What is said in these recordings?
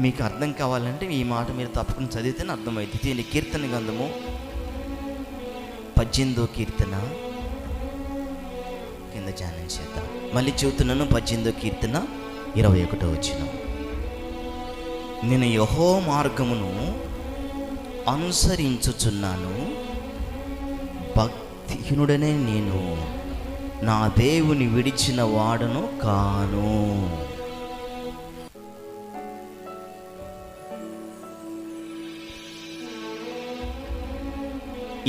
మీకు అర్థం కావాలంటే ఈ మాట మీరు తప్పకుండా చదివితేనే అర్థమవుతుంది. దీని కీర్తన గ్రంథము 18వ కీర్తన కింద ధ్యానం చేద్దాం. మళ్ళీ చెబుతున్నాను, 18వ కీర్తన 21వ వచనం. నేను యెహోవా మార్గమును అనుసరించుచున్నాను, భక్తిహీనుడనే నేను నా దేవుని విడిచిన వాడను కాను.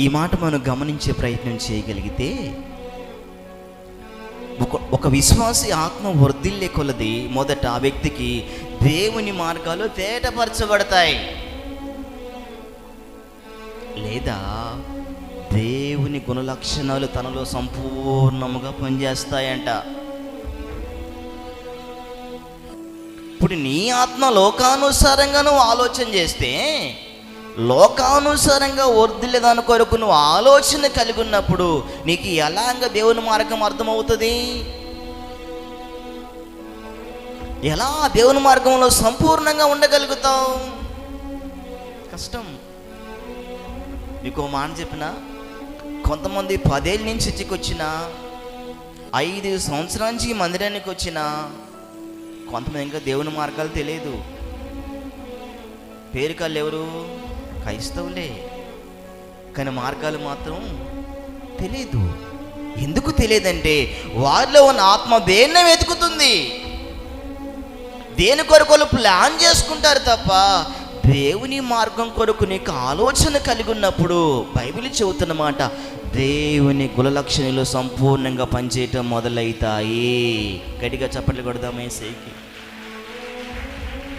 ఈ మాట మనం గమనించే ప్రయత్నం చేయగలిగితే, ఒక విశ్వాసి ఆత్మ వర్ధిల్లే కొలది మొదట ఆ వ్యక్తికి దేవుని మార్గాలు తేటపరచబడతాయి, లేదా దేవుని గుణలక్షణాలు తనలో సంపూర్ణముగా పనిచేస్తాయంట. ఇప్పుడు నీ ఆత్మ లోకానుసారంగా నువ్వు ఆలోచన చేస్తే, లోకానుసారంగా వర్ధిల్లేదాని కొరకు నువ్వు ఆలోచన కలిగి ఉన్నప్పుడు నీకు ఎలాగ దేవుని మార్గం అర్థమవుతుంది? ఎలా దేవుని మార్గంలో సంపూర్ణంగా ఉండగలుగుతావు? కష్టం. మీకు ఓ మాట చెప్పిన, కొంతమంది 10 ఏళ్ళ నుంచి చర్చికి వచ్చిన, 5 సంవత్సరాల నుంచి మందిరానికి వచ్చిన, కొంతమంది ఇంకా దేవుని మార్గాలు తెలియదు. పేరుకాళ్ళు ఎవరు? క్రైస్తవులే, కానీ మార్గాలు మాత్రం తెలియదు. ఎందుకు తెలియదంటే వారిలో ఉన్న ఆత్మ దేన్ని వెతుకుతుంది, దేని కొరకు ప్లాన్ చేసుకుంటారు తప్ప దేవుని మార్గం కొరకు నీకు ఆలోచన కలిగి ఉన్నప్పుడు బైబిల్ చెబుతున్నమాట, దేవుని గుణలక్షణాలు సంపూర్ణంగా పనిచేయటం మొదలవుతాయి. గట్టిగా చప్పట్లు కొడదామే సేకి.